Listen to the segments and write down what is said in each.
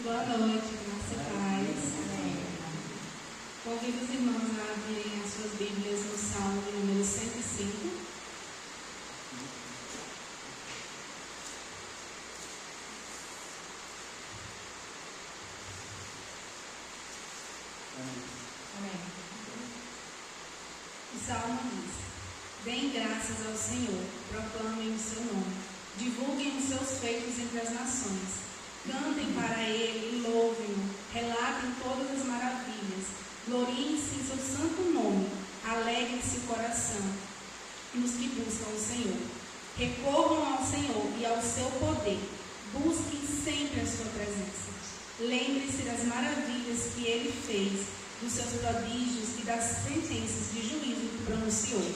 Boa noite, graça e paz. Convido os irmãos a abrirem as suas Bíblias no Salmo de número 105. O Salmo diz: Deem graças ao Senhor, proclamem o seu nome, divulguem os seus feitos entre as nações. Cantem para ele e louvem-no, relatem todas as maravilhas, gloriem-se em seu santo nome, alegrem-se o coração nos que buscam o Senhor. Recorram ao Senhor e ao seu poder, busquem sempre a sua presença. Lembrem-se das maravilhas que ele fez, dos seus prodígios e das sentenças de juízo que pronunciou.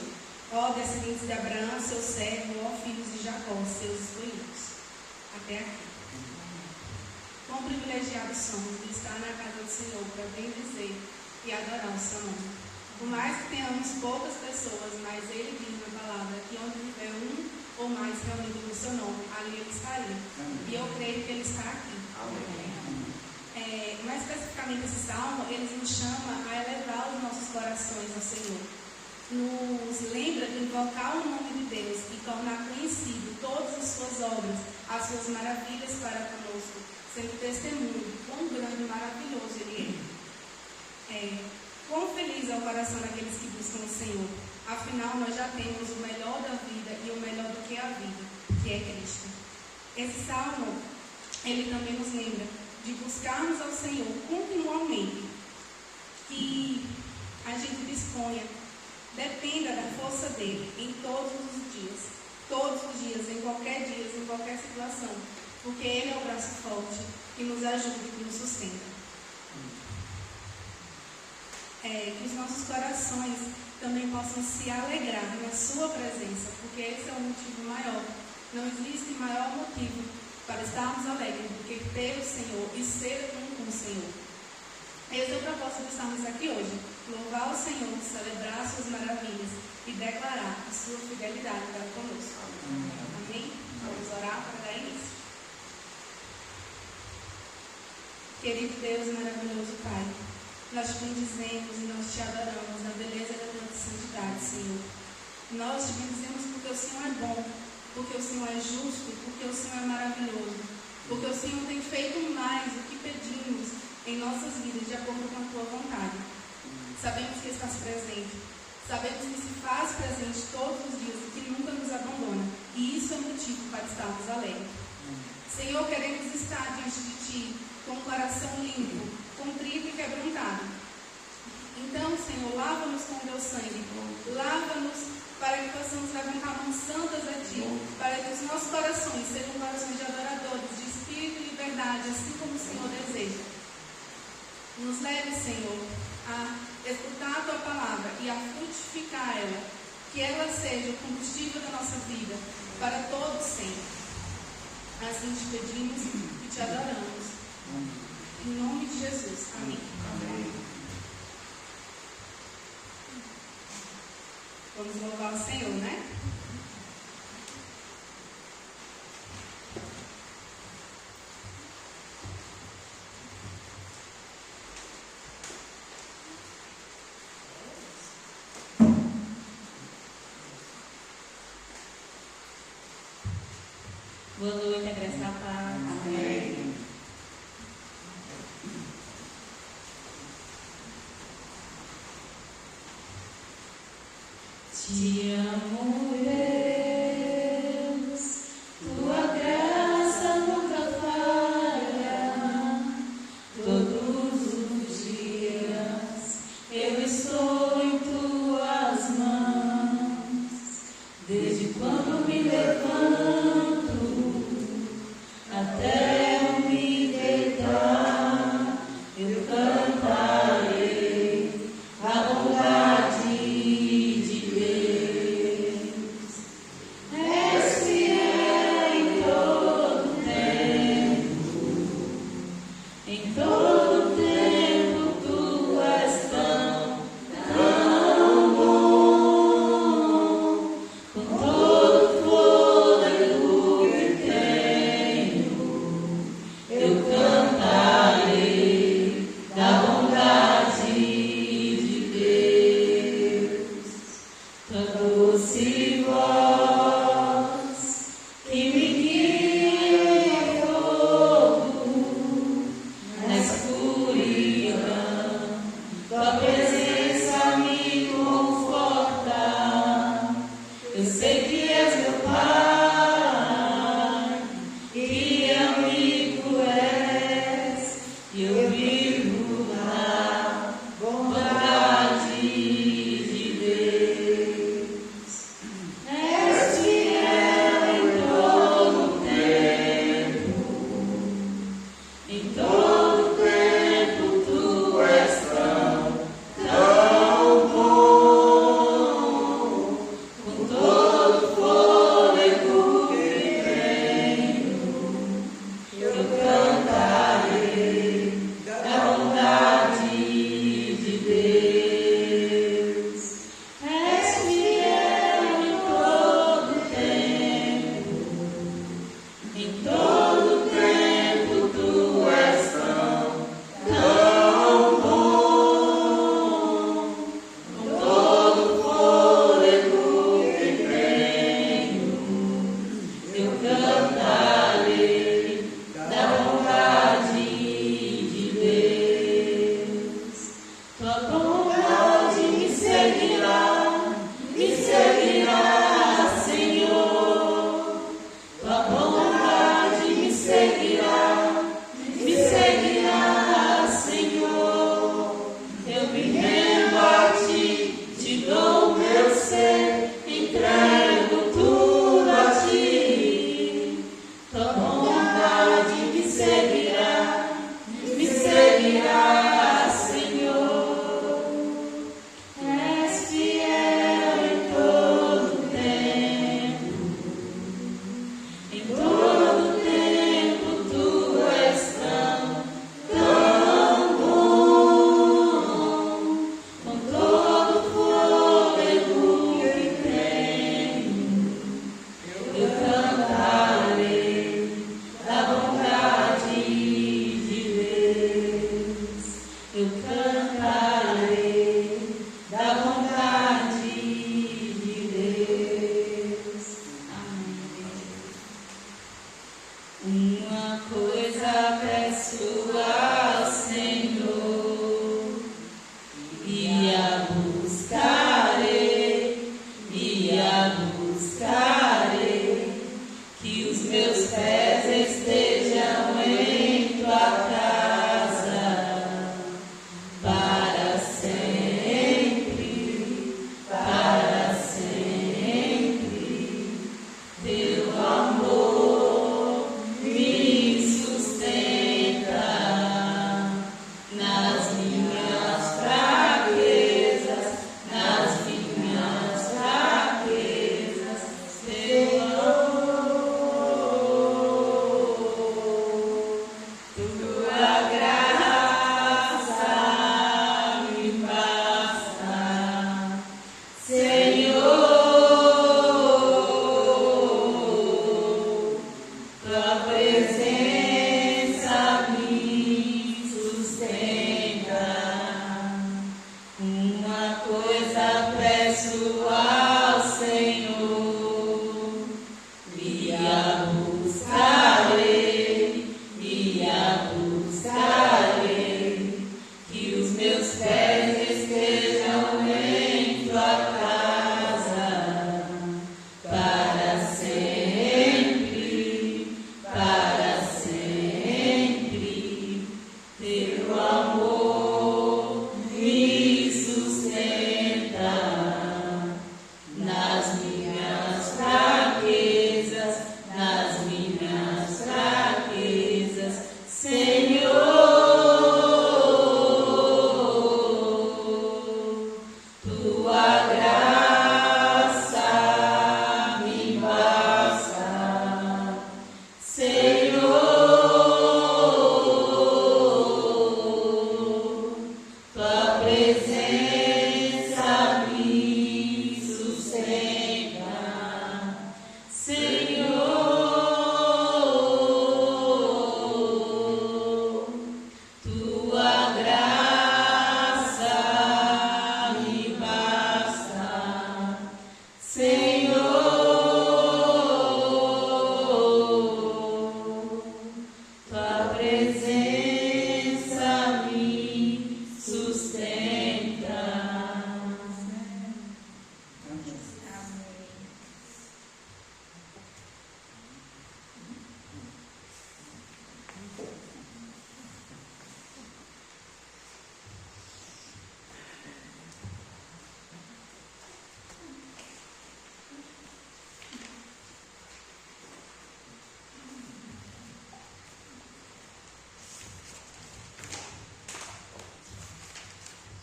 Ó descendentes de Abraão, seu servo, ó filhos de Jacó, seus escolhidos. Até aqui. Quão privilegiados somos de estar na casa do Senhor para bem dizer e adorar o seu nome. Por mais que tenhamos poucas pessoas, mas ele diz na palavra que onde tiver um ou mais reunido no seu nome, ali ele estaria. E eu creio que ele está aqui. Mais especificamente esse salmo, ele nos chama a elevar os nossos corações ao Senhor. Nos lembra de invocar o nome de Deus e tornar conhecido todas as suas obras, as suas maravilhas para conosco, sendo testemunho de quão grande e maravilhoso Ele é. Quão feliz é o coração daqueles que buscam o Senhor. Afinal, nós já temos o melhor da vida e o melhor do que a vida, que é Cristo. Esse salmo, ele também nos lembra de buscarmos ao Senhor continuamente, que a gente disponha, dependa da força dele em todos os dias, em qualquer situação, porque ele é o braço forte que nos ajuda e que nos sustenta. Que os nossos corações também possam se alegrar na sua presença, porque esse é o motivo maior. Não existe maior motivo para estarmos alegres do que ter o Senhor e ser um com o Senhor. Esse é o propósito de estarmos aqui hoje: louvar o Senhor, celebrar suas maravilhas e declarar a sua fidelidade para conosco. Amém? Vamos orar para dar início. Querido Deus, maravilhoso Pai, nós te bendizemos e nós te adoramos na beleza da tua santidade, Senhor. Nós te bendizemos porque o Senhor é bom, porque o Senhor é justo, porque o Senhor é maravilhoso, porque o Senhor tem feito mais do que pedimos em nossas vidas, de acordo com a tua vontade. Sabemos que estás presente, sabemos que se faz presente todos os dias e que nunca nos abandona, e isso é motivo para estarmos alegres. Senhor, queremos estar diante de ti com o coração limpo, contrito e quebrantado. Então, Senhor, lava-nos com o teu sangue, lava-nos para que possamos levantar mãos santas a ti, para que os nossos corações sejam corações de adoradores, de espírito e liberdade, assim como o Senhor deseja. Nos leve, Senhor, a escutar a tua palavra e a frutificar ela, que ela seja o combustível da nossa vida para todos sempre. Assim te pedimos e te adoramos. Em nome de Jesus. Amém. Amém. Vamos louvar o Senhor, né? Boa noite, a graça e a paz. Amém. Te amo, Deus, tua graça nunca falha. Todos os dias eu estou em tuas mãos, desde quando me levanto até eu me deitar, eu cantarei a bondade de Deus. És fiel em todo tempo, em todo tempo tu és tão bom, com todo fôlego que tenho, eu cantarei.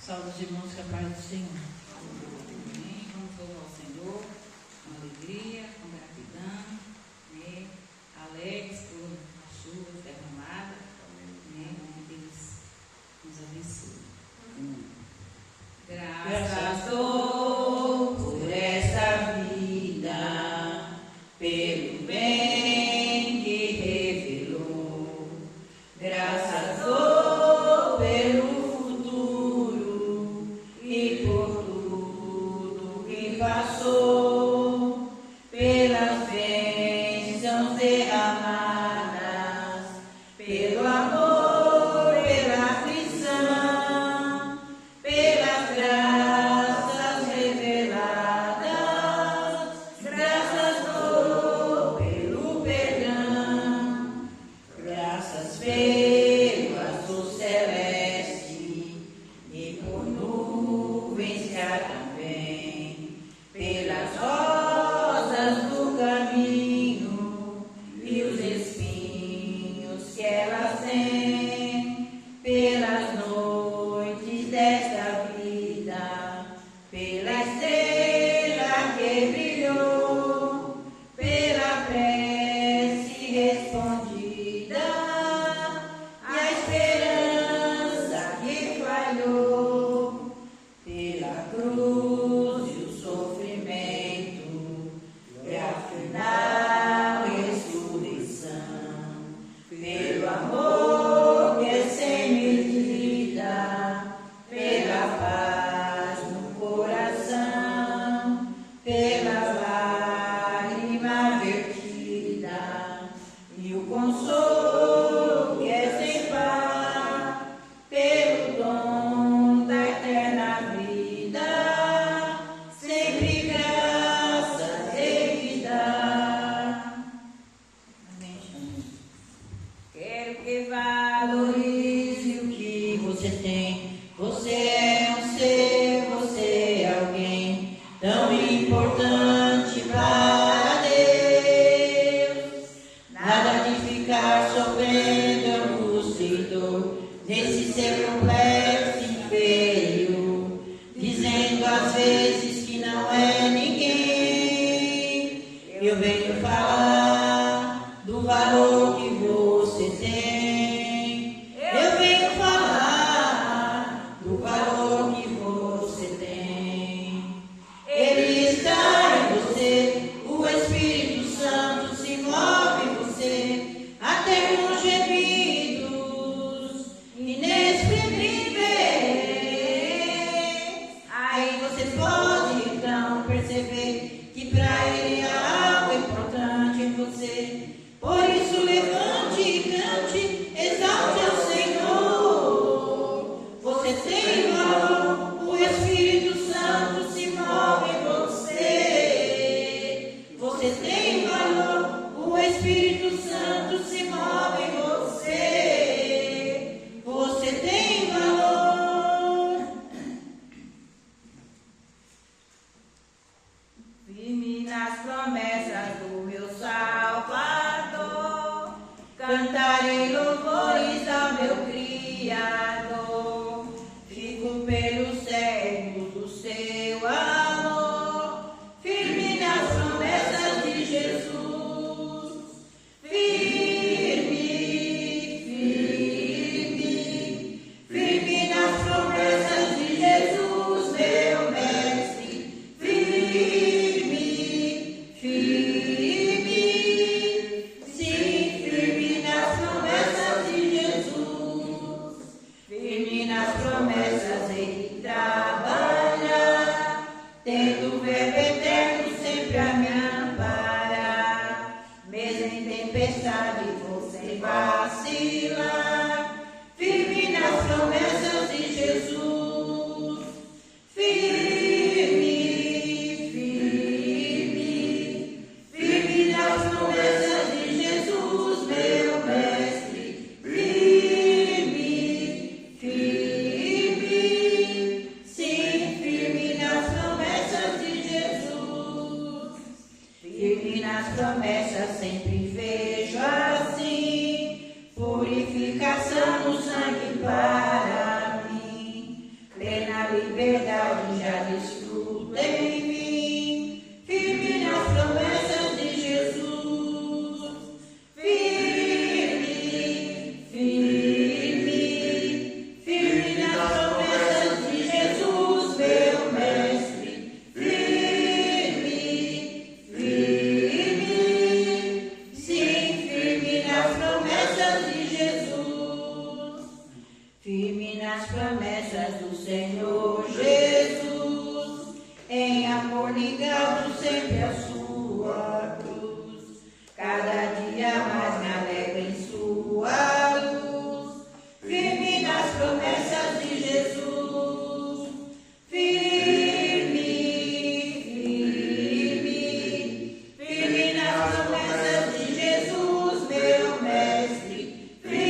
Saúde os irmãos com a paz do Senhor. Amém. Vamos louvar ao Senhor com alegria, com gratidão, né? Alegres por as chuvas derramadas. Né? Que Deus nos abençoe. Graças dou por essa vida, pelo bem que revelou. Graças dou pelo futuro e por tudo que passou, pelas bênçãos derramadas, pelo amor, pela aflição, pelas graças reveladas. Graças dou pelo perdão, graças pelo azul celeste e por nuvens que há também, pelas rosas do caminho e os espinhos que elas têm, pelas noites desta vida, pela estrela que brilhou, pela prece respondida e a esperança que falhou, pela cruz e o sofrimento e a final ressurreição, pelo amor que é sem medida, pela paz no coração, pela lágrima vertida e o consolo que é sem par, pelo dom da eterna vida, sempre graças ele dá. Amém, Jesus. Quero que valorize o que você tem. Você é um ser, você é alguém tão importante para Deus. Nada de ficar sofrendo angústia e dor nesse ser complexo e feio, dizendo às vezes que não é ninguém. Eu venho falar do valor que você tem. Eu venho falar do valor que você tem. Ele está em você, o Espírito Santo se move em você, até com gemidos inexprimíveis. Aí você pode então perceber que para ele há algo importante em você. Por isso levante e cante, exalte ao Senhor. Você tem valor, o Espírito Santo se move em você. Você tem valor, o Espírito Santo se move em você. Você tem valor. Firme nas promessas do meu Salvador, cantarei louvores ao meu Criador. Fico pelos séculos do seu amor, firme nas promessas de Jesus. Firme, firme, firme nas promessas de Jesus, meu mestre. Firme, firme, sim, firme nas promessas de Jesus. Firme nas promessas ele trabalha, tendo o verbo eterno sempre a me amparar. Mesmo em tempestade você vacilar, firme nas promessas de Jesus. Firme, firme, firme nas promessas de Jesus, meu mestre. Firme, firme, sim, firme nas promessas de Jesus. Firme nas promessas sempre vejo assim, purificação no sangue para mim, plena nas promessas do Senhor Jesus, em amor ligado sempre à sua cruz. Cada dia mais me alegro em sua luz, firme nas promessas de Jesus, firme, firme, firme nas promessas de Jesus, meu mestre, firme,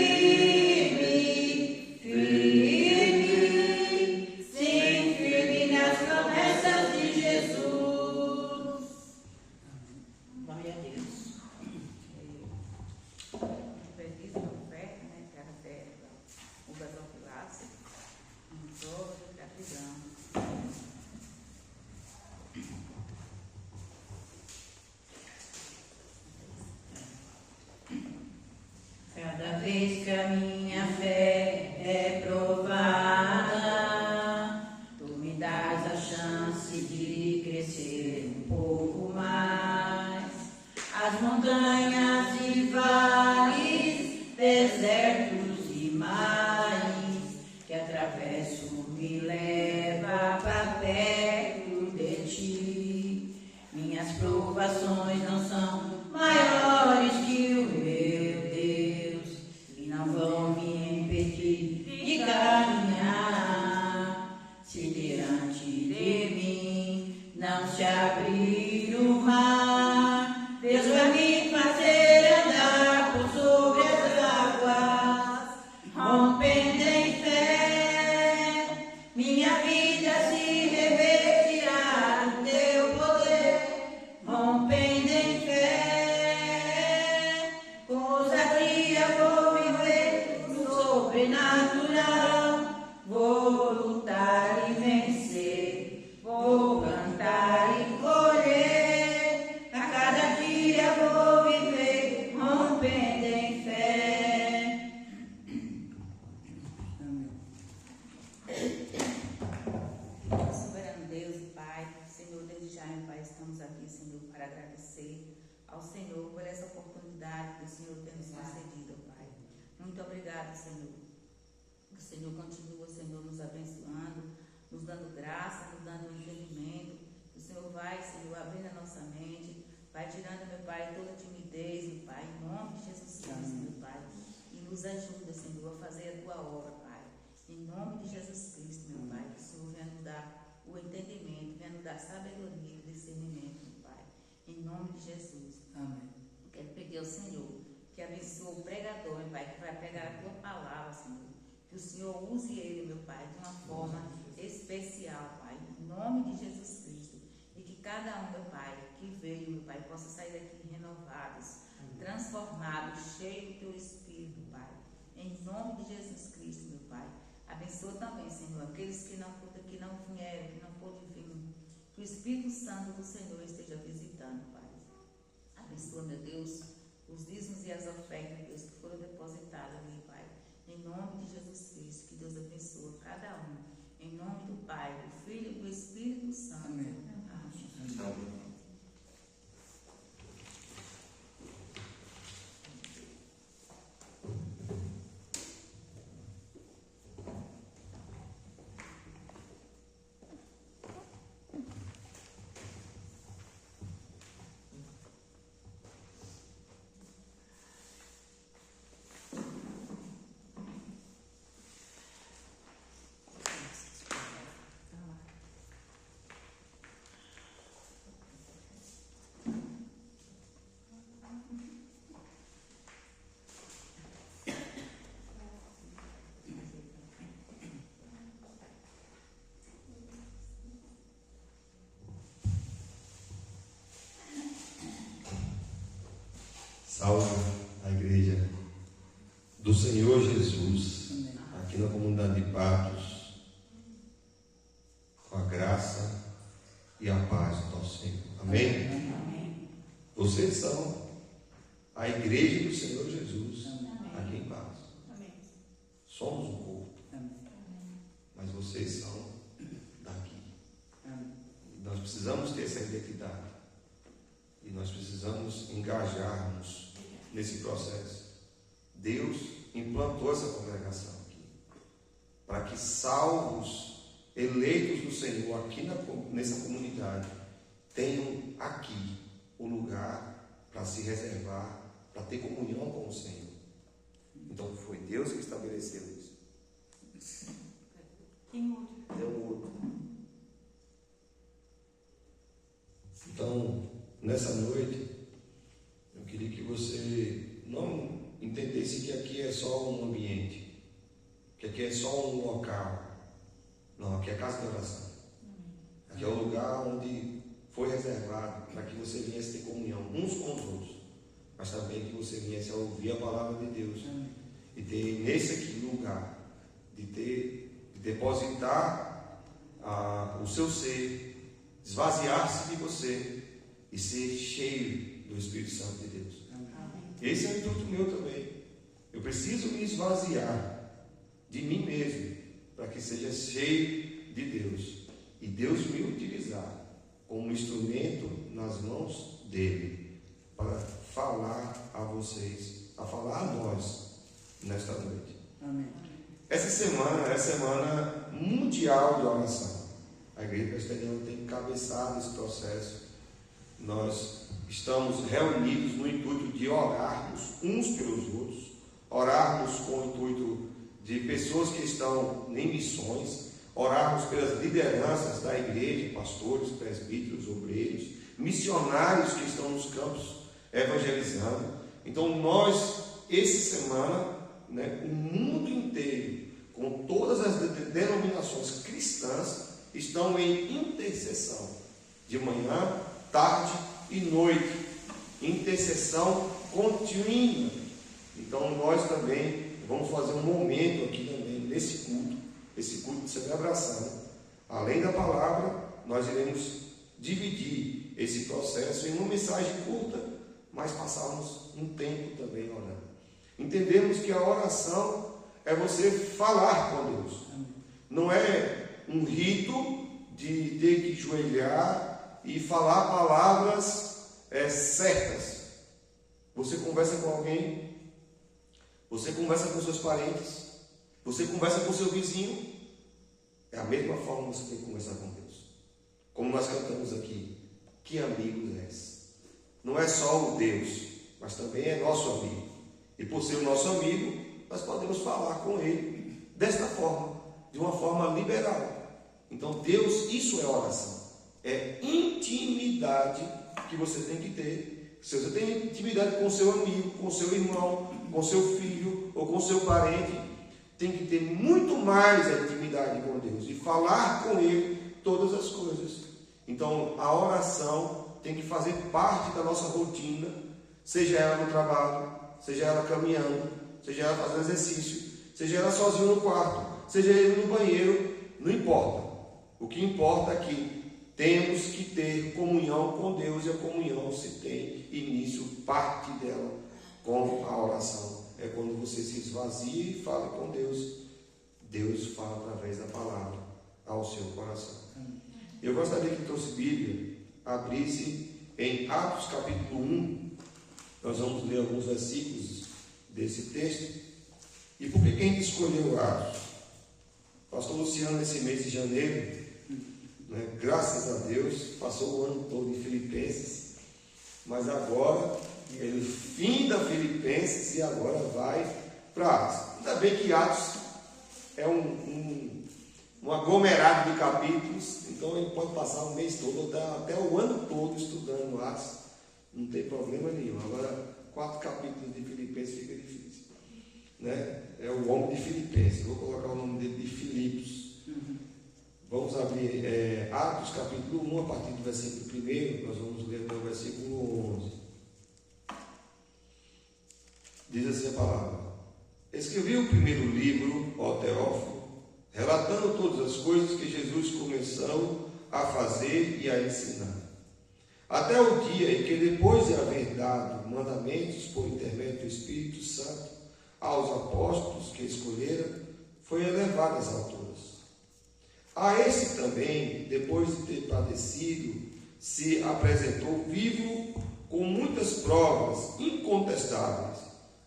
firme, sim, firme nas promessas de Jesus. Glória a Deus. Feliz na oferta, né? Que era fé, o gasofilaço, em toda gratidão. Cada vez que a minha fé é provada, tu me dás a chance de crescer um pouco mais. As montanhas e vales, desertos e mares que atravesso me leva para perto de ti. Minhas provações não são maiores que o meu Deus e não vão me impedir de caminhar. Se diante de mim não se abrir o mar, Deus vai me fazer andar por sobre as águas, rompendo em fé. Minha vida se revestirá do teu poder, rompendo em fé. Com ousadia vou viver no sobrenatural, vou lutar e vencer, vou cantar e colher. A cada dia vou viver, rompendo em fé. Soberano Deus e Pai, Senhor, desde já, meu Pai, estamos aqui, Senhor, para agradecer ao Senhor por essa oportunidade que o Senhor tem nos concedido, Pai. Muito obrigado, Senhor. O Senhor continua, Senhor, nos abençoando, nos dando graça, nos dando entendimento. O Senhor vai, Senhor, abrindo a nossa mente, vai tirando, meu Pai, toda timidez, meu Pai, em nome de Jesus Cristo, meu Pai. E nos ajuda, Senhor, a fazer a tua obra, Pai. Em nome de Jesus Cristo, meu Pai, que o Senhor venha nos dar o entendimento, venha nos dar sabedoria e discernimento, meu Pai. Em nome de Jesus. Amém. Quero pedir ao Senhor que abençoe o pregador, meu Pai, que vai pregar a tua palavra, Senhor. Que o Senhor use ele, meu Pai, de uma forma especial, Pai. Em nome de Jesus Cristo. E que cada um, meu Pai, que veio, meu Pai, possa sair daqui renovados, transformados, cheios do teu Espírito, Pai. Em nome de Jesus Cristo, meu Pai. Abençoa também, Senhor, aqueles que não vieram, que não pôde vir. Que o Espírito Santo do Senhor esteja visitando, Pai. Abençoa, meu Deus, os dízimos e as ofertas, Deus, que foram depositadas ali, Pai. Em nome de Jesus Cristo, que Deus abençoe cada um. Em nome do Pai, do Filho e do Espírito Santo. Amém. Amém. Salve a igreja do Senhor Jesus, aqui na comunidade de Patos, com a graça e a paz do nosso Senhor. Amém? Amém. Vocês são a igreja do Senhor Jesus, aqui em Patos. Amém. Somos um povo, mas vocês são daqui. E nós precisamos ter essa identidade. E nós precisamos engajarmos nesse processo. Deus implantou essa congregação aqui. para que salvos, eleitos do Senhor aqui nessa comunidade, tenham aqui o lugar para se reservar, para ter comunhão com o Senhor. Então foi Deus que estabeleceu isso. Deu outro. Então, nessa noite, eu queria que você não entendesse que aqui é só um ambiente, que aqui é só um local. Não, aqui é a casa de oração. Aqui é o lugar onde foi reservado para que você viesse ter comunhão uns com os outros, mas também que você viesse a ouvir a palavra de Deus. E ter nesse aqui lugar de depositar o seu ser, esvaziar-se de você e ser cheio do Espírito Santo de Deus. Esse é o intuito meu também. Eu preciso me esvaziar de mim mesmo para que seja cheio de Deus e Deus me utilizar como instrumento nas mãos dele para falar a vocês, a falar a nós nesta noite. Amém. Essa semana é a semana mundial de oração. A Igreja Presbiteriana tem encabeçado esse processo. Nós estamos reunidos no intuito de orarmos uns pelos outros, orarmos com o intuito de pessoas que estão em missões, orarmos pelas lideranças da igreja, pastores, presbíteros, obreiros, missionários que estão nos campos evangelizando. Então nós, essa semana, o mundo inteiro, com todas as denominações cristãs, estão em intercessão, de manhã, tarde e noite, intercessão contínua. Então nós também vamos fazer um momento aqui também, nesse culto, esse culto de celebração. Além da palavra, nós iremos dividir esse processo em uma mensagem curta, mas passarmos um tempo também orando. Entendemos que a oração é você falar com Deus. Não é um rito de ter que ajoelhar e falar palavras certas. Você conversa com alguém, você conversa com seus parentes, você conversa com seu vizinho. É a mesma forma que você tem que conversar com Deus. Como nós cantamos aqui, que amigo és. Não é só o Deus, mas também é nosso amigo. E por ser o nosso amigo, nós podemos falar com Ele desta forma, de uma forma liberal. Então Deus, isso é oração. É intimidade que você tem que ter. Se você tem intimidade com seu amigo, com seu irmão, com seu filho ou com seu parente, tem que ter muito mais a intimidade com Deus e falar com Ele todas as coisas. Então a oração tem que fazer parte da nossa rotina, seja ela no trabalho, seja ela caminhando, seja ela fazendo exercício, seja ela sozinho no quarto, seja ele no banheiro, não importa. O que importa é que temos que ter comunhão com Deus, e a comunhão se tem início, parte dela com a oração. É quando você se esvazia e fala com Deus. Deus fala através da palavra ao seu coração. Eu gostaria que trouxe Bíblia, abrisse em Atos capítulo 1. Nós vamos ler alguns versículos desse texto. E por que a gente escolheu Atos? Pastor Luciano, nesse mês de janeiro, graças a Deus, passou o ano todo em Filipenses, mas agora ele finda Filipenses e agora vai para Atos. Ainda bem que Atos é um aglomerado de capítulos, então ele pode passar o mês todo, até o ano todo estudando Atos, não tem problema nenhum. Agora, 4 capítulos de Filipenses fica difícil, É o homem de Filipenses, vou colocar o nome dele de Filipos. Vamos abrir Atos capítulo 1, a partir do versículo 1, nós vamos ler até o versículo 11. Diz assim a palavra: escrevi o primeiro livro, ó Teófilo, relatando todas as coisas que Jesus começou a fazer e a ensinar, até o dia em que, depois de haver dado mandamentos por intermédio do Espírito Santo aos apóstolos que escolheram, foi elevado às alturas. A esse também, depois de ter padecido, se apresentou vivo com muitas provas incontestáveis,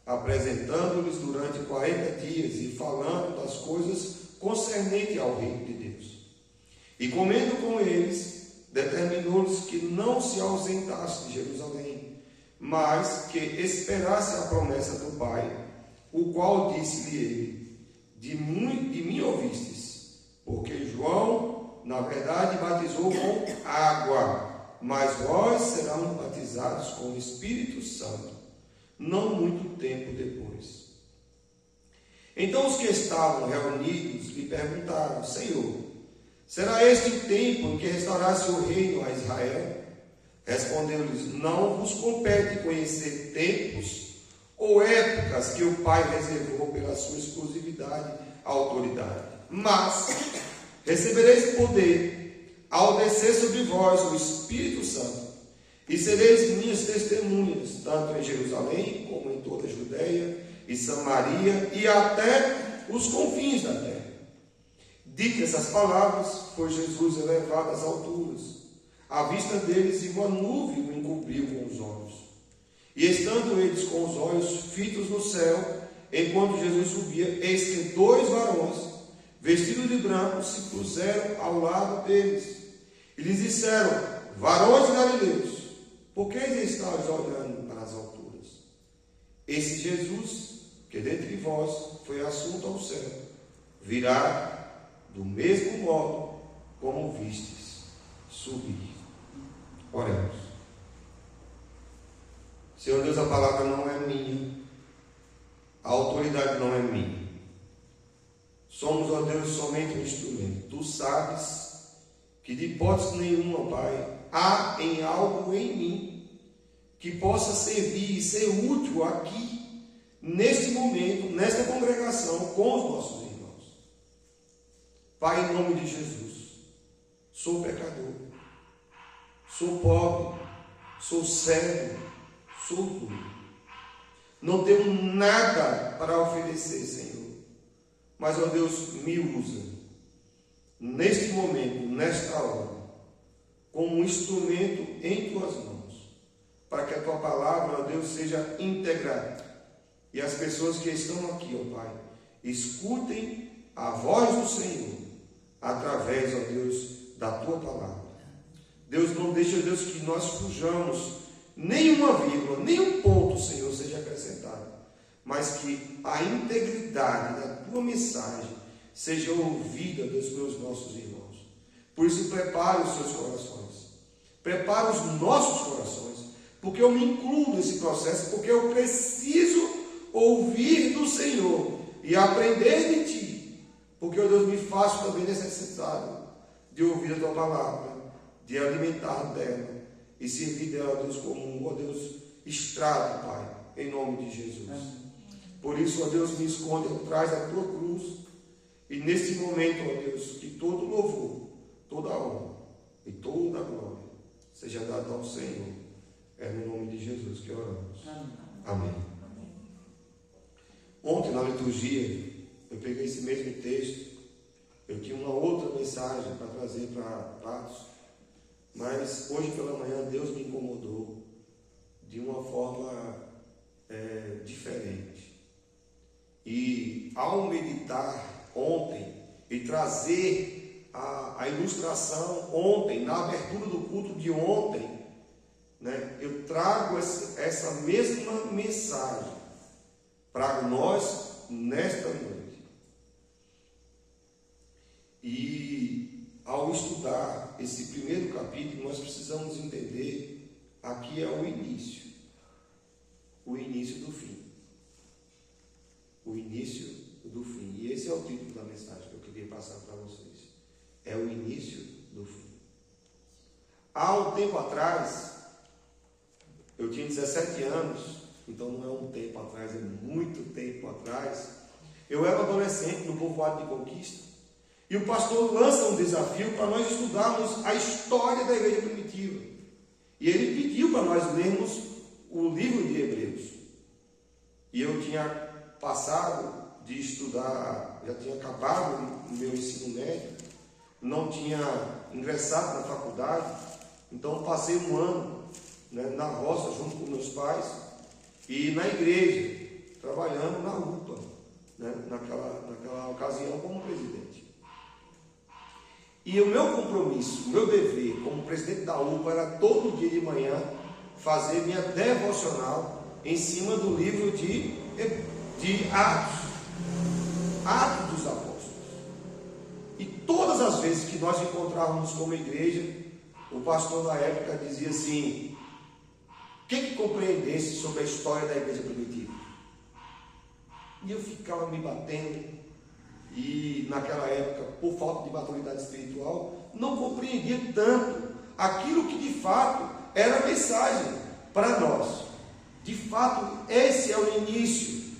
apresentando-lhes durante 40 dias e falando das coisas concernente ao reino de Deus. E comendo com eles, determinou-lhes que não se ausentasse de Jerusalém, mas que esperasse a promessa do Pai, o qual disse-lhe ele: de mim ouvistes, porque João, na verdade, batizou com água, mas vós serão batizados com o Espírito Santo, não muito tempo depois. Então os que estavam reunidos lhe perguntaram: Senhor, será este o tempo em que restaurasse o reino a Israel? Respondeu-lhes: não vos compete conhecer tempos ou épocas que o Pai reservou pela sua exclusividade à autoridade. Mas recebereis poder ao descer sobre vós o Espírito Santo, e sereis minhas testemunhas, tanto em Jerusalém como em toda a Judeia e Samaria e até os confins da terra. Ditas essas palavras, foi Jesus elevado às alturas. À vista deles, e uma nuvem o encobriu com os olhos. E estando eles com os olhos fitos no céu, enquanto Jesus subia, eis que 2 varões, vestidos de branco, se puseram ao lado deles. E lhes disseram: varões galileus, por que estáis olhando para as alturas? Esse Jesus, que dentre vós foi assunto ao céu, virá do mesmo modo como vistes subir. Oremos. Senhor Deus, a palavra não é minha, a autoridade não é minha. Somos, ó Deus, somente um instrumento. Tu sabes que de hipótese nenhuma, Pai, há em algo em mim que possa servir e ser útil aqui, neste momento, nesta congregação, com os nossos irmãos. Pai, em nome de Jesus, sou pecador, sou pobre, sou cego, sou duro. Não tenho nada para oferecer, Senhor. Mas, ó Deus, me usa neste momento, nesta hora, como um instrumento em tuas mãos, para que a tua palavra, ó Deus, seja integrada. E as pessoas que estão aqui, ó Pai, escutem a voz do Senhor através, ó Deus, da tua palavra. Deus, não deixa, Deus, que nós fujamos nenhuma vírgula, nenhum ponto, Senhor, seja acrescentado, mas que a integridade da tua mensagem seja ouvida, Deus, pelos nossos irmãos. Por isso, prepare os seus corações, prepare os nossos corações, porque eu me incluo nesse processo, porque eu preciso ouvir do Senhor e aprender de ti, porque, ó Deus, me faço também necessitado de ouvir a tua palavra, de alimentar dela e servir dela, ó Deus, como, ó Deus, estrado, Pai, em nome de Jesus. Amém. Por isso, ó Deus, me esconde atrás da tua cruz, e neste momento, ó Deus, que todo louvor, toda honra e toda glória seja dada ao Senhor. É no nome de Jesus que oramos. Amém. Ontem, na liturgia, eu peguei esse mesmo texto. Eu tinha uma outra mensagem para trazer para Patos, mas hoje pela manhã Deus me incomodou de uma forma diferente. E ao meditar ontem e trazer a ilustração ontem, na abertura do culto de ontem, né, eu trago essa mesma mensagem para nós nesta noite. E ao estudar esse primeiro capítulo, nós precisamos entender, aqui é o início do fim. O início do fim. E esse é o título da mensagem que eu queria passar para vocês. É o início do fim. Há um tempo atrás, eu tinha 17 anos, então não é um tempo atrás, é muito tempo atrás. Eu era adolescente no povoado de Conquista, e o pastor lança um desafio para nós estudarmos a história da igreja primitiva. E ele pediu para nós lermos o livro de Hebreus. E eu tinha passado de estudar, já tinha acabado o meu ensino médio, não tinha ingressado na faculdade, então passei um ano, né, na roça junto com meus pais e na igreja, trabalhando na UPA, né, naquela ocasião como presidente. E o meu compromisso, o meu dever como presidente da UPA era todo dia de manhã fazer minha devocional em cima do livro de Atos dos Apóstolos. E todas as vezes que nós encontrávamos como igreja, o pastor da época dizia assim: o que compreendesse sobre a história da igreja primitiva? E eu ficava me batendo, e naquela época, por falta de maturidade espiritual, não compreendia tanto aquilo que de fato era a mensagem para nós. De fato, esse é o início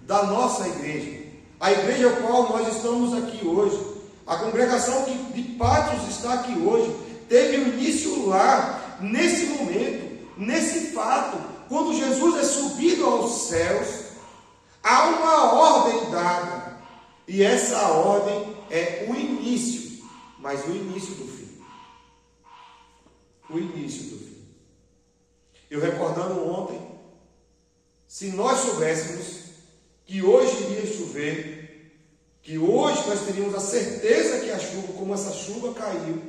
da nossa igreja, a igreja a qual nós estamos aqui hoje, a congregação que de Pátios está aqui hoje, teve o início lá, nesse momento, nesse fato, quando Jesus é subido aos céus, há uma ordem dada, e essa ordem é o início, mas o início do fim. O início do fim. Eu recordando ontem, se nós soubéssemos que hoje iria chover, que hoje nós teríamos a certeza que a chuva, como essa chuva caiu,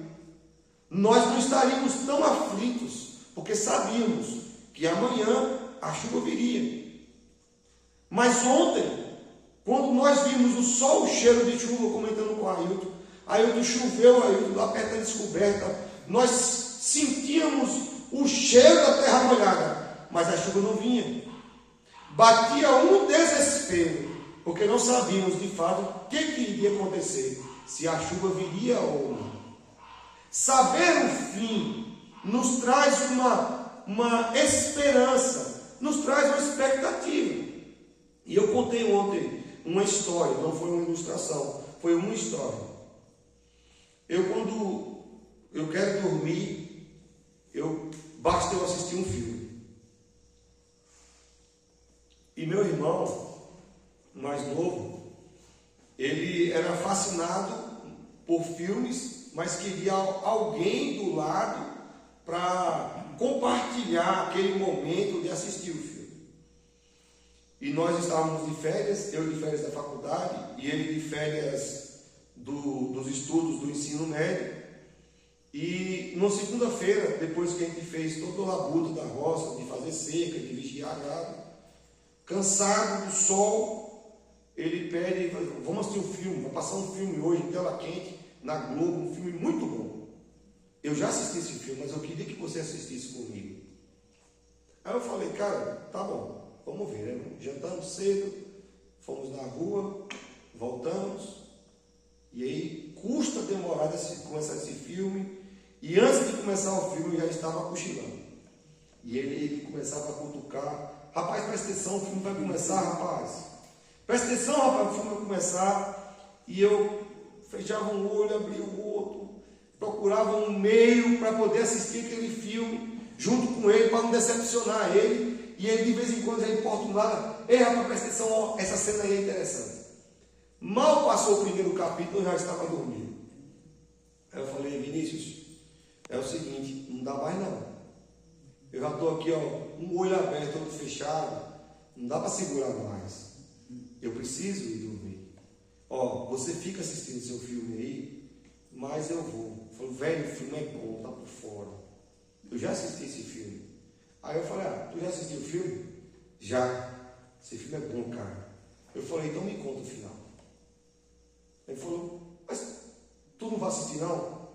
nós não estaríamos tão aflitos, porque sabíamos que amanhã a chuva viria. Mas ontem, quando nós vimos o sol, o cheiro de chuva, comentando com o Ailton choveu, Ailton, lá perto da descoberta, nós sentíamos o cheiro da terra molhada, mas a chuva não vinha. Batia um desespero, porque não sabíamos de fato o que iria acontecer, se a chuva viria ou não. Saber o fim nos traz uma esperança, nos traz uma expectativa. E eu contei ontem uma história, não foi uma ilustração, foi uma história. Quando eu quero dormir, basta eu assistir um filme. E meu irmão, mais novo, ele era fascinado por filmes, mas queria alguém do lado para compartilhar aquele momento de assistir o filme. E nós estávamos de férias, eu de férias da faculdade e ele de férias dos estudos do ensino médio. E na segunda-feira, depois que a gente fez todo o labuto da roça, de fazer seca, de vigiar gado, cansado do sol, ele pede: vamos assistir um filme, vou passar um filme hoje em tela quente, na Globo, um filme muito bom. Eu já assisti esse filme, mas eu queria que você assistisse comigo. Aí eu falei: cara, tá bom. Vamos ver, né? Jantamos cedo, fomos na rua, voltamos, e aí custa demorar começar esse filme, e antes de começar o filme eu já estava cochilando. E ele começava a cutucar: rapaz, presta atenção, o filme vai começar, rapaz. Presta atenção, rapaz, o filme vai começar. E eu fechava um olho, abria o outro, procurava um meio para poder assistir aquele filme junto com ele, para não decepcionar ele. E ele de vez em quando já importunava: ei, rapaz, presta atenção, ó, essa cena aí é interessante. Mal passou o primeiro capítulo, eu já estava dormindo. Aí eu falei: Vinícius, é o seguinte, não dá mais não. Eu já estou aqui, ó, um olho aberto, outro fechado, não dá para segurar mais. Eu preciso ir dormir. Ó, você fica assistindo seu filme aí, mas eu vou. Eu falei: velho, o filme é bom, tá por fora. Eu já assisti esse filme. Aí eu falei: tu já assistiu o filme? Já. Esse filme é bom, cara. Eu falei: então me conta o final. Ele falou: mas tu não vai assistir não?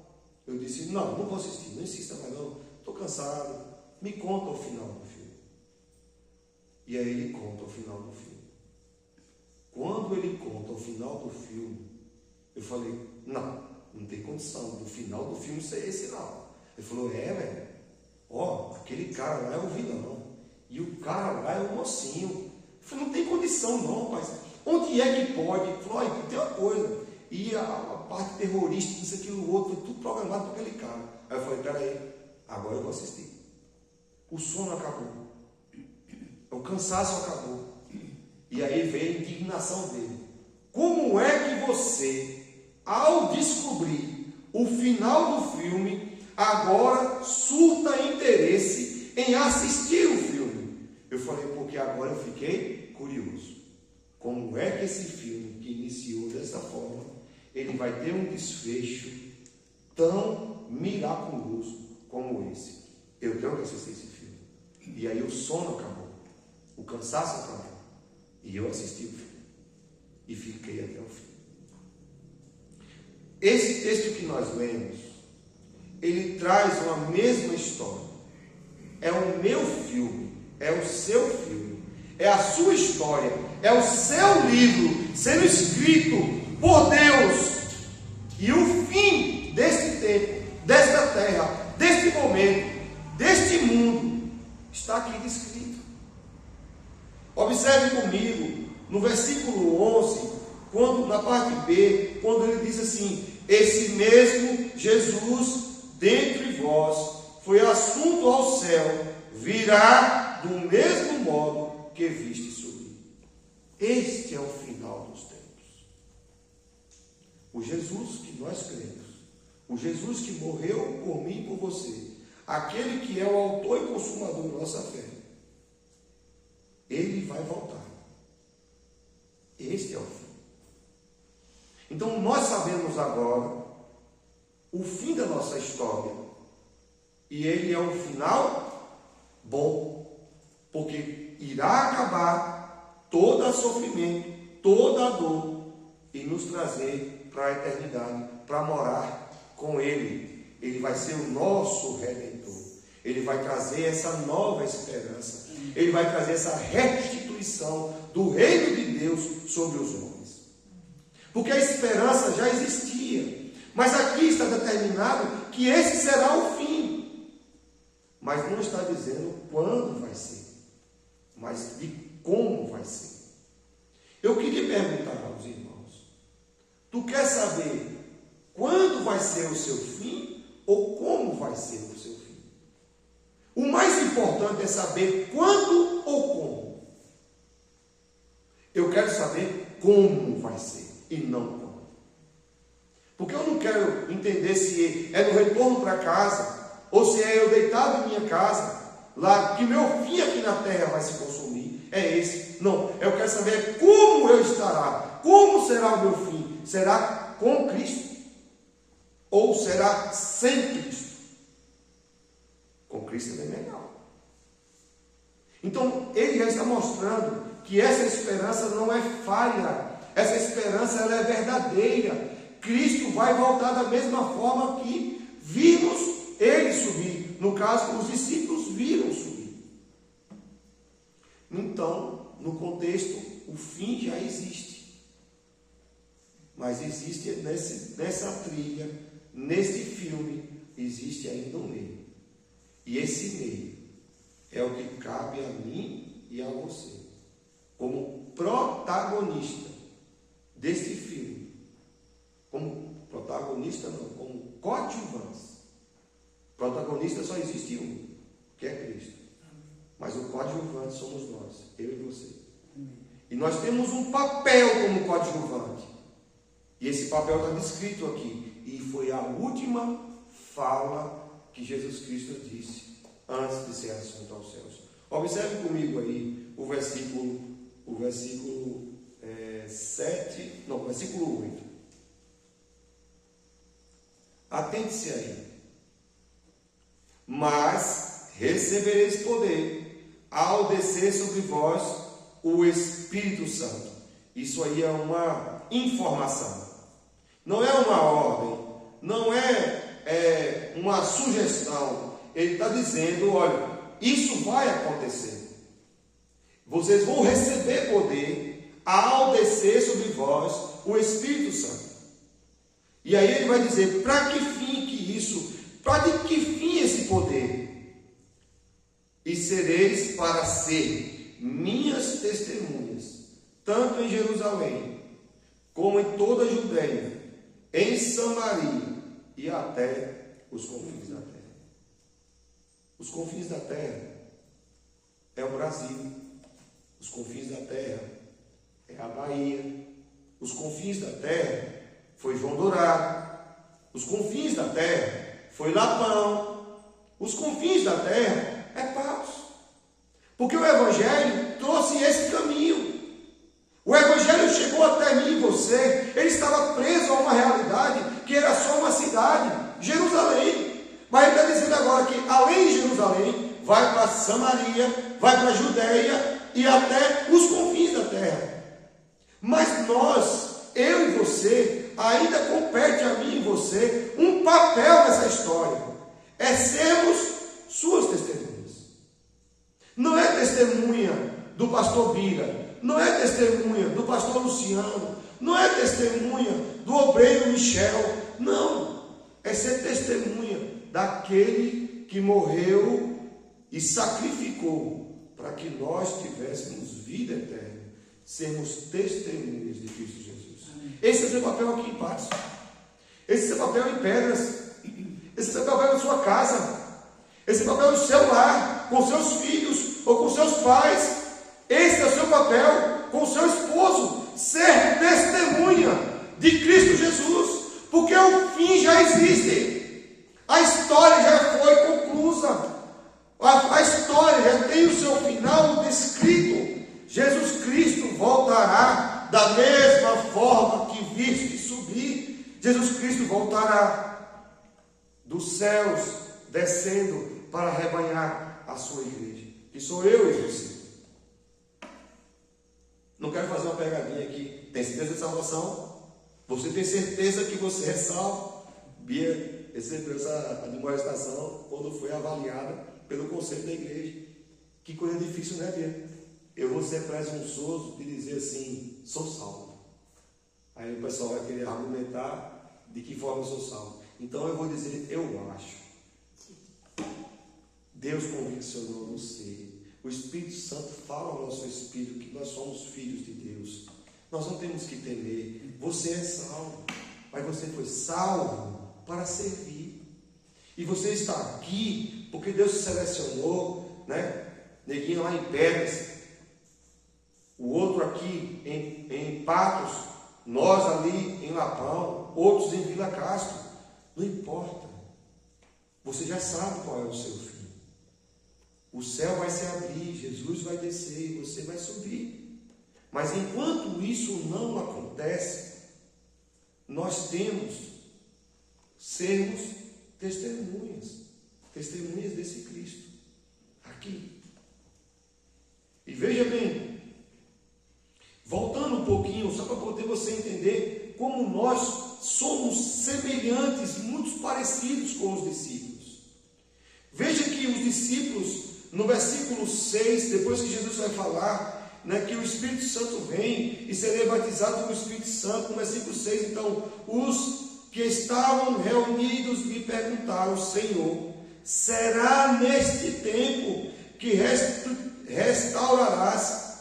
Eu disse: não vou assistir, não insista mais não, estou cansado, me conta o final do filme. E aí ele conta o final do filme. Quando ele conta o final do filme, eu falei: não tem condição do final do filme ser esse não. Ele falou: velho, ó, aquele cara lá é o vilão, e o cara lá é o mocinho. Eu falei: não tem condição não, rapaz. Onde é que pode? Ele falou: olha, tem uma coisa. E a parte terrorista, isso, aquilo, o outro, foi tudo programado para aquele cara. Aí eu falei: peraí, agora eu vou assistir. O sono acabou. O cansaço acabou. E aí veio a indignação dele. Como é que você, ao descobrir o final do filme, agora surta interesse em assistir o filme? Eu falei: porque agora eu fiquei curioso. como é que esse filme, que iniciou dessa forma, ele vai ter um desfecho tão miraculoso como esse. Eu tenho que assistir esse filme. E aí o sono acabou, o cansaço acabou, e eu assisti o filme e fiquei até o fim. Esse texto que nós lemos, ele traz uma mesma história. É o meu filme, é o seu filme, é a sua história, é o seu livro sendo escrito por Deus. E o fim deste tempo, desta terra, deste momento, deste mundo, está aqui descrito. Observe comigo, no versículo 11, quando, na parte B, quando ele diz assim: esse mesmo Jesus dentre vós foi assunto ao céu, virá do mesmo modo que viste subir. Este é o final dos tempos. O Jesus que nós cremos, o Jesus que morreu por mim e por você, aquele que é o autor e consumador da nossa fé, ele vai voltar. Este é o fim. Então nós sabemos agora o fim da nossa história, e ele é um final bom, porque irá acabar todo o sofrimento, toda a dor, e nos trazer para a eternidade, para morar com ele. Ele vai ser o nosso Redentor. Ele vai trazer essa nova esperança. Ele vai trazer essa restituição do reino de Deus sobre os homens. Porque a esperança já existia, mas aqui está determinado que esse será o fim. Mas não está dizendo quando vai ser, mas de como vai ser. Eu queria perguntar aos irmãos: tu quer saber quando vai ser o seu fim ou como vai ser o seu fim? O mais importante é saber quando ou como. Eu quero saber como vai ser e não quando. Porque eu não quero entender se é no retorno para casa ou se é eu deitado em minha casa, lá, que meu fim aqui na terra vai se consumir. É esse. Não, eu quero saber como eu estará, como será o meu fim. Será com Cristo ou será sem Cristo? Com Cristo é bem melhor. Então ele já está mostrando que essa esperança não é falha, essa esperança ela é verdadeira. Cristo vai voltar da mesma forma que vimos ele subir. No caso, os discípulos viram subir. Então, no contexto, o fim já existe. Mas existe nessa trilha, nesse filme, existe ainda um meio. E esse meio é o que cabe a mim e a você, como protagonista deste filme. Como protagonista não, como coadjuvante. Protagonista só existe um, que é Cristo. Mas o coadjuvante somos nós, eu e você. E nós temos um papel como coadjuvante. E esse papel está descrito aqui. E foi a última fala que Jesus Cristo disse antes de ser assunto aos céus. Observe comigo aí o versículo 8. Atente-se aí. Mas recebereis poder ao descer sobre vós o Espírito Santo. Isso aí é uma informação. Não é uma ordem. Não é uma sugestão. Ele está dizendo: olha, isso vai acontecer. Vocês vão receber poder ao descer sobre vós o Espírito Santo. E aí ele vai dizer: para que fim que isso? Para que fim esse poder? E sereis para ser minhas testemunhas, tanto em Jerusalém, como em toda a Judeia, em Samaria e até os confins da terra. Os confins da terra é o Brasil. Os confins da terra é a Bahia. Os confins da terra foi João Dourado. Os confins da terra foi Lapão. Os confins da terra é Paus. Porque o Evangelho trouxe esse caminho. O Evangelho chegou até mim e você, ele estava preso a uma realidade que era só uma cidade, Jerusalém. Mas ele está dizendo agora que além de Jerusalém, vai para Samaria, vai para a Judéia e até os confins da terra. Mas nós, eu e você, ainda compete a mim e você um papel nessa história. É sermos suas testemunhas. Não é testemunha do pastor Bira, não é testemunha do pastor Luciano, não é testemunha do obreiro Michel, não. É ser testemunha daquele que morreu e sacrificou para que nós tivéssemos vida eterna, sermos testemunhas de Cristo Jesus. Amém. Esse é o seu papel aqui em Patos. Esse é o seu papel em Pedras. Esse é o seu papel na sua casa. Esse é o papel no seu lar, com seus filhos ou com seus pais. Esse é o seu papel com o seu esposo, ser testemunha de Cristo Jesus, porque o fim já existe, a história já foi conclusa, a história já tem o seu final descrito. Jesus Cristo voltará da mesma forma que viste subir. Jesus Cristo voltará dos céus, descendo para arrebanhar a sua igreja, que sou eu e você. Não quero fazer uma pegadinha aqui. Tem certeza de salvação? Você tem certeza que você é salvo? Bia recebeu essa admoestação quando foi avaliada pelo conselho da igreja. Que coisa difícil, né, Bia? Eu vou ser presunçoso de dizer assim, sou salvo. Aí o pessoal vai querer argumentar de que forma eu sou salvo. Então eu vou dizer, eu acho. Deus conviccionou no ser. O Espírito Santo fala ao nosso espírito que nós somos filhos de Deus. Nós não temos que temer. Você é salvo, mas você foi salvo para servir. E você está aqui porque Deus te selecionou, né? Neguinho lá em Pedras, o outro aqui em Patos, nós ali em Lapão, outros em Vila Castro. Não importa. Você já sabe qual é o seu fim. O céu vai se abrir, Jesus vai descer e você vai subir. Mas enquanto isso não acontece, nós temos sermos testemunhas desse Cristo aqui. E veja bem, voltando um pouquinho, só para poder você entender como nós somos semelhantes, muito parecidos com os discípulos. Veja que os discípulos, no versículo 6, depois que Jesus vai falar, né, que o Espírito Santo vem e serei batizado com o Espírito Santo, no versículo 6, então, os que estavam reunidos lhe perguntaram, Senhor, será neste tempo que restaurarás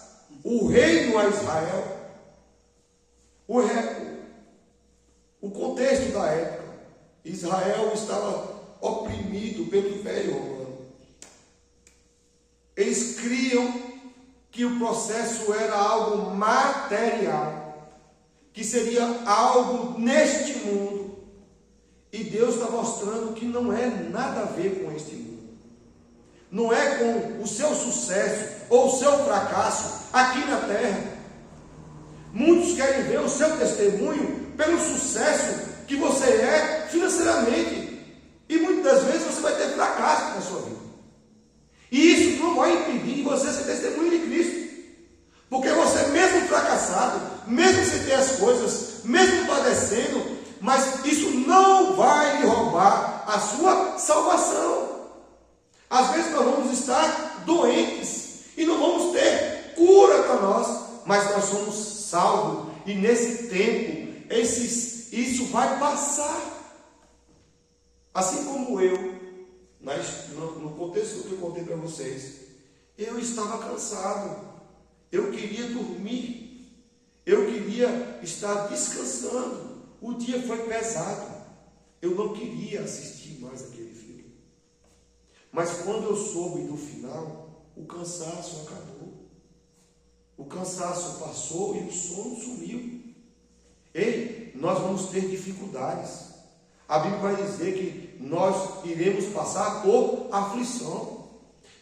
o reino a Israel? O contexto da época, Israel estava oprimido pelo Império Romano. Eles criam que o processo era algo material, que seria algo neste mundo. E Deus está mostrando que não é nada a ver com este mundo. Não é com o seu sucesso ou o seu fracasso aqui na terra. Muitos querem ver o seu testemunho pelo sucesso que você é financeiramente. E muitas das vezes você vai ter fracasso na sua vida. E isso não vai impedir de você ser testemunho de Cristo. Porque você mesmo fracassado, mesmo sem ter as coisas, mesmo padecendo, mas isso não vai lhe roubar a sua salvação. Às vezes nós vamos estar doentes e não vamos ter cura para nós, mas nós somos salvos. E nesse tempo, isso vai passar. Assim como eu, no contexto que eu contei para vocês, eu estava cansado, eu queria dormir, eu queria estar descansando, o dia foi pesado, eu não queria assistir mais aquele filme. Mas quando eu soube do final, o cansaço acabou, o cansaço passou e o sono sumiu. Ei, nós vamos ter dificuldades. A Bíblia vai dizer que nós iremos passar por aflição.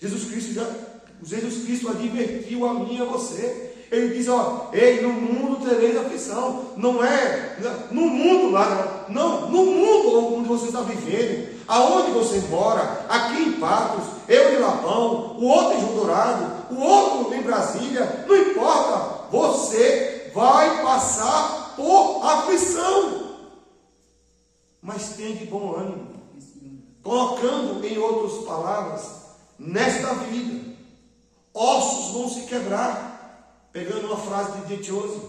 Jesus Cristo advertiu a mim e a você. Ele diz, ó, ei, no mundo tereis aflição. Não é no mundo lá, não. No mundo onde você está vivendo, aonde você mora, aqui em Patos, eu em Lapão, o outro em João Dourado, o outro em Brasília, não importa, você vai passar por aflição. Mas tenha de bom ânimo. Colocando em outras palavras, nesta vida, ossos vão se quebrar. Pegando uma frase de Dietrich,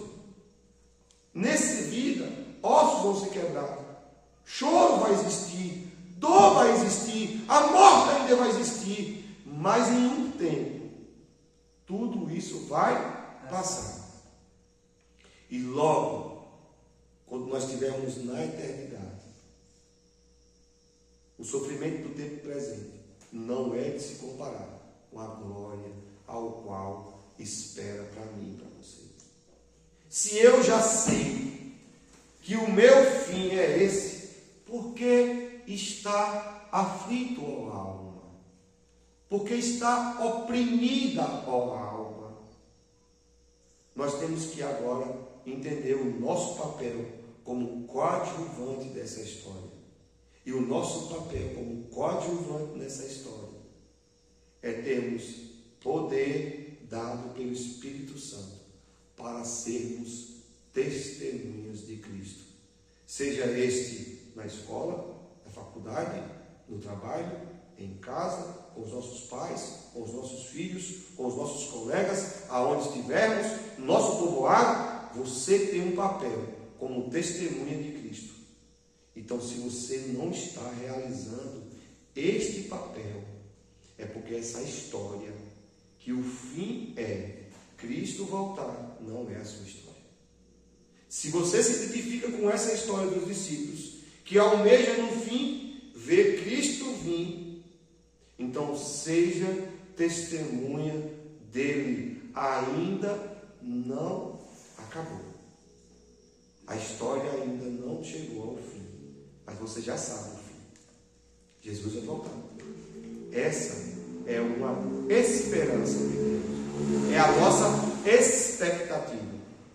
nessa vida, ossos vão se quebrar, choro vai existir, dor vai existir, a morte ainda vai existir, mas em um tempo, tudo isso vai passar. E logo, quando nós estivermos na eternidade, o sofrimento do tempo presente não é de se comparar com a glória ao qual espera para mim e para você. Se eu já sei que o meu fim é esse, por que está aflito, ó alma? Por que está oprimida, ó alma? Nós temos que agora entender o nosso papel como coadjuvante dessa história. E o nosso papel como coadjuvante nessa história é termos poder dado pelo Espírito Santo para sermos testemunhas de Cristo. Seja este na escola, na faculdade, no trabalho, em casa, com os nossos pais, com os nossos filhos, com os nossos colegas, aonde estivermos, no nosso povoado, você tem um papel como testemunha de Cristo. Então, se você não está realizando este papel, é porque essa história, que o fim é Cristo voltar, não é a sua história. Se você se identifica com essa história dos discípulos, que almeja no fim ver Cristo vir, então seja testemunha dele. Ainda não acabou. A história ainda não chegou ao fim, mas você já sabe o fim. Jesus vai voltar. Essa é uma esperança de Deus, é a nossa expectativa.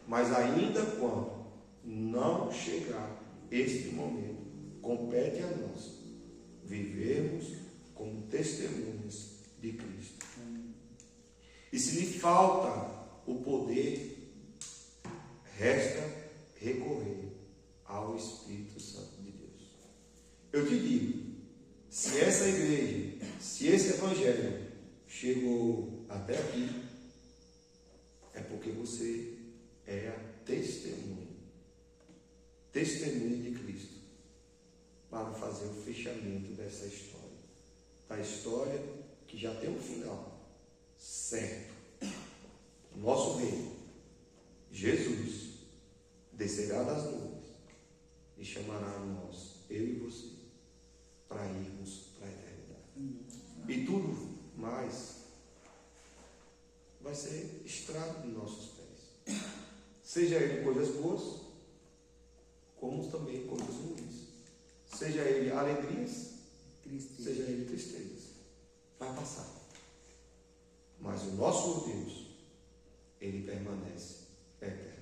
Mas ainda quando não chegar este momento, compete a nós vivermos como testemunhas de Cristo. E se lhe falta o poder, resta recorrer ao Espírito Santo de Deus. Eu te digo, se essa igreja, se esse evangelho chegou até aqui, é porque você é a testemunha de Cristo, para fazer o fechamento dessa história, da história que já tem um final certo. O nosso rei, Jesus, descerá das nuvens e chamará a nós, eu e você, para irmos para a eternidade. E tudo mais vai ser estrado de nossos pés. Seja ele coisas boas, como também coisas ruins. Seja ele alegrias, seja ele tristezas. Vai passar. Mas o nosso Deus, ele permanece eternamente.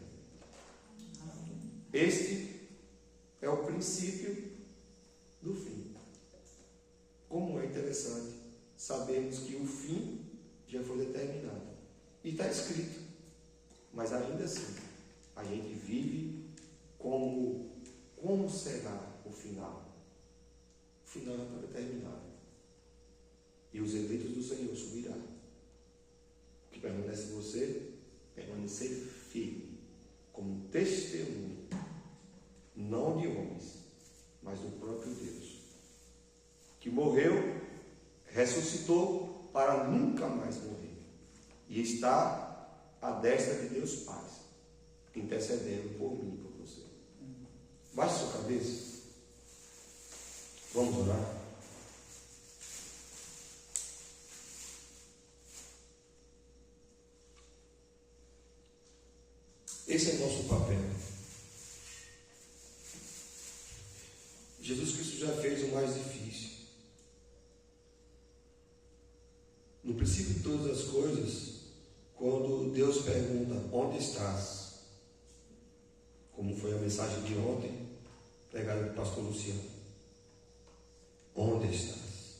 Este é o princípio do fim. Como é interessante sabermos que o fim já foi determinado. E está escrito. Mas ainda assim, a gente vive como será o final. O final já está determinado. E os eleitos do Senhor subirão. O que permanece em você, permanecer firme, como testemunho, não de homens, mas do próprio Deus, que morreu, ressuscitou para nunca mais morrer, e está à destra de Deus Pai, intercedendo por mim e por você. Baixe sua cabeça. Vamos orar. Esse é nosso papel. Jesus Cristo já fez o mais difícil. No princípio de todas as coisas, quando Deus pergunta onde estás? Como foi a mensagem de ontem, pregada do pastor Luciano. Onde estás?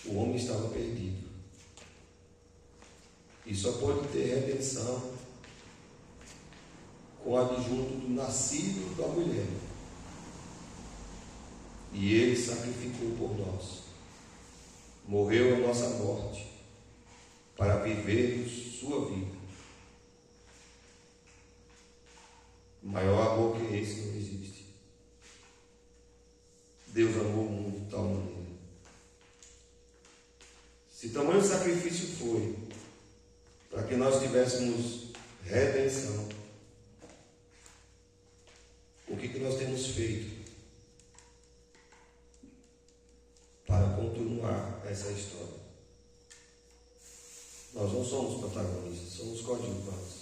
O homem estava perdido. E só pode ter redenção com o adjunto do nascido da mulher. E ele sacrificou por nós. Morreu a nossa morte para vivermos sua vida. Maior amor que esse não existe. Deus amou o mundo de tal maneira. Se tamanho sacrifício foi para que nós tivéssemos redenção, o que nós temos feito para continuar essa história? Nós não somos protagonistas, somos coadjuvantes.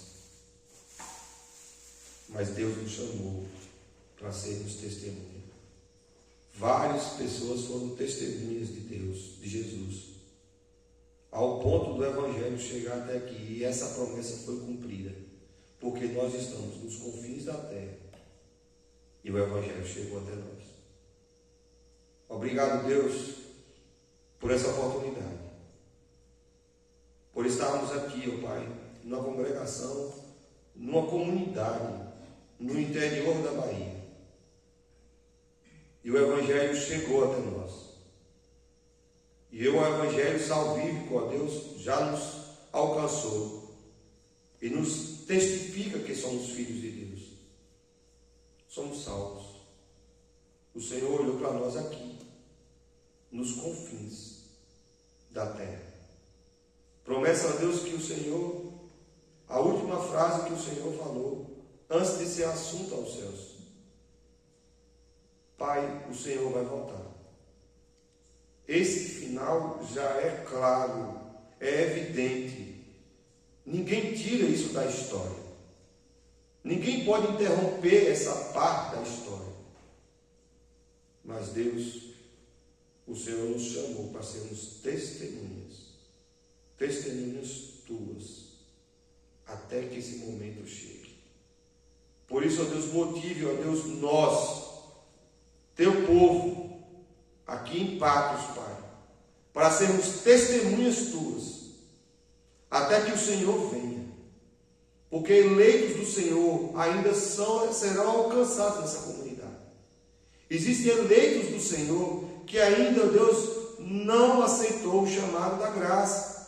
Mas Deus nos chamou para sermos testemunhas. Várias pessoas foram testemunhas de Deus, de Jesus, ao ponto do Evangelho chegar até aqui. E essa promessa foi cumprida, porque nós estamos nos confins da terra e o Evangelho chegou até nós. Obrigado, Deus, por essa oportunidade, por estarmos aqui, ó Pai, numa congregação, numa comunidade, no interior da Bahia. E o Evangelho chegou até nós. E o Evangelho salvífico, ó Deus, já nos alcançou e nos testifica que somos filhos de Deus. Somos salvos. O Senhor olhou para nós aqui, nos confins da terra. Promessa a Deus que o Senhor, a última frase que o Senhor falou, antes de ser assunto aos céus: Pai, o Senhor vai voltar. Esse final já é claro, é evidente. Ninguém tira isso da história. Ninguém pode interromper essa parte da história. Mas Deus, o Senhor nos chamou para sermos testemunhas. Testemunhas tuas, até que esse momento chegue. Por isso, ó Deus, motive, ó Deus, nós, teu povo, aqui em Patos, Pai, para sermos testemunhas tuas, até que o Senhor venha. Porque eleitos do Senhor ainda serão alcançados nessa comunidade. Existem eleitos do Senhor que ainda, Deus, não aceitou o chamado da graça.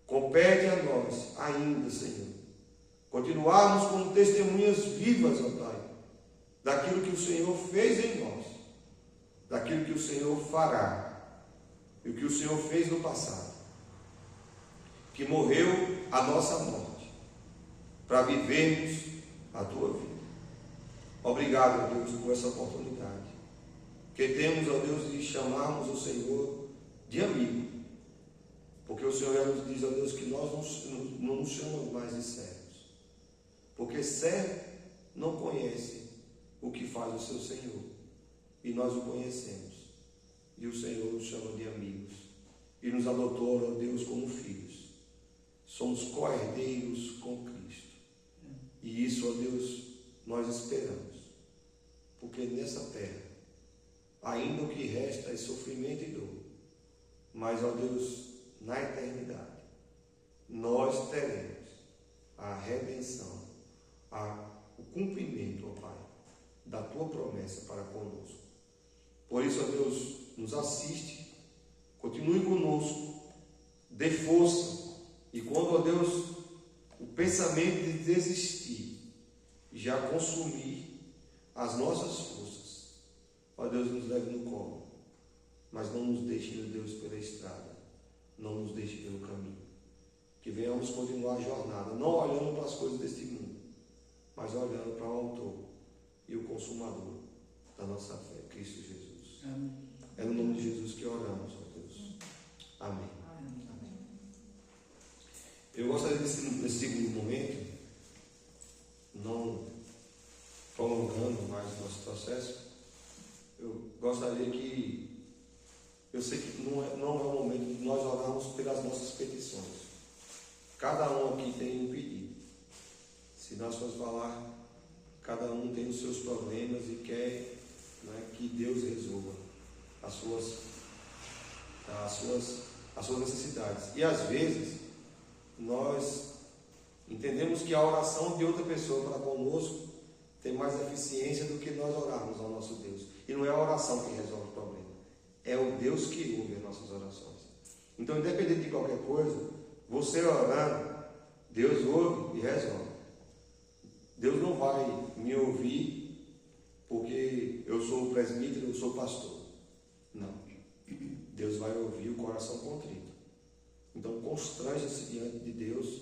Compete a nós ainda, Senhor, continuarmos como testemunhas vivas, ó Pai, daquilo que o Senhor fez em nós, daquilo que o Senhor fará e o que o Senhor fez no passado, que morreu a nossa morte para vivermos a tua vida. Obrigado, ó Deus, por essa oportunidade que temos, ó Deus, de chamarmos o Senhor de amigo, porque o Senhor já nos diz, ó Deus, que nós não nos chamamos mais de servos, porque servo não conhece o que faz o seu Senhor, e nós o conhecemos, e o Senhor nos chama de amigos, e nos adotou, ó Deus, como filhos. Somos co-herdeiros com Cristo, e isso, ó Deus, nós esperamos, porque nessa terra, ainda o que resta é sofrimento e dor, mas, ó Deus, na eternidade, nós teremos a redenção, o cumprimento, ó Pai, da tua promessa para conosco. Por isso, ó Deus, nos assiste, continue conosco, dê força, e quando, ó Deus, o pensamento de desistir já consumir as nossas forças, ó Deus, nos leve no colo, mas não nos deixe, meu Deus, pela estrada, não nos deixe pelo caminho, que venhamos continuar a jornada, não olhando para as coisas deste mundo, mas olhando para o autor e o consumador da nossa fé, Cristo Jesus. Amém. É no nome de Jesus que oramos, ó Deus. Amém. Amém. Eu gostaria nesse segundo momento, não prolongando mais o nosso processo, eu gostaria que, eu sei que não é o momento de nós orarmos pelas nossas petições, Cada um aqui tem um pedido. Se nós formos falar, cada um tem os seus problemas e quer, né, que Deus resolva as suas necessidades. E às vezes nós entendemos que a oração de outra pessoa para conosco tem mais eficiência do que nós orarmos ao nosso Deus. E não é a oração que resolve o problema, é o Deus que ouve as nossas orações. Então, independente de qualquer coisa, você orando, Deus ouve e resolve. Deus não vai me ouvir porque eu sou presbítero, eu sou pastor. Não. Deus vai ouvir o coração contrito. Então, constranja-se diante de Deus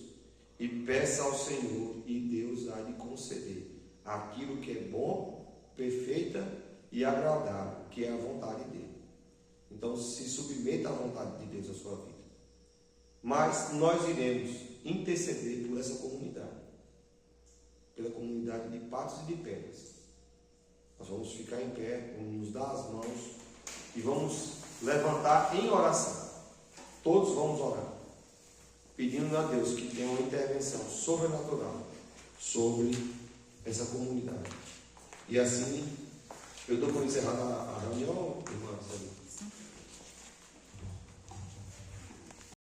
e peça ao Senhor, e Deus há de conceder aquilo que é bom, perfeita e agradável, que é a vontade dele. Então, se submeta à vontade de Deus na sua vida. Mas nós iremos interceder por essa comunidade, pela comunidade de Patos e de Pedras. Nós vamos ficar em pé, vamos nos dar as mãos e vamos levantar em oração. Todos vamos orar, pedindo a Deus que tenha uma intervenção sobrenatural sobre essa comunidade. E assim, eu dou por encerrada a reunião, irmãs.